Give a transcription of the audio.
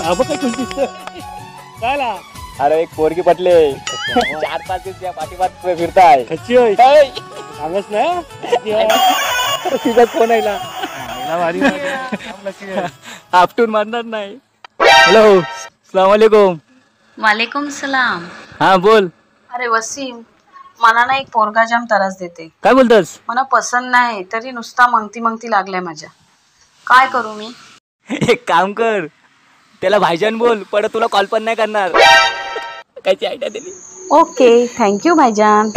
अब काय तुमची काय अरे एक पोरगी पटले 4-5 दिवस या पाठीमात फिरताय कच्ची होय सांगच ना तुझा फोन आहे आपटून मारणार नाही. हॅलो अस्सलाम वालेकुम. वालेकुम सलाम. हा बोल. अरे वसीम, मला ना एक पोरगा जाम त्रास देते. काय बोलतोस? मला पसंत नाही तरी नुसता मंगती लागलाय माझ्या. काय करू मी? एक काम कर, त्याला भाईजान बोल, परत तुला कॉल पण नाही करणार. कायची आयडिया दिली. ओके, थँक्यू भाईजान.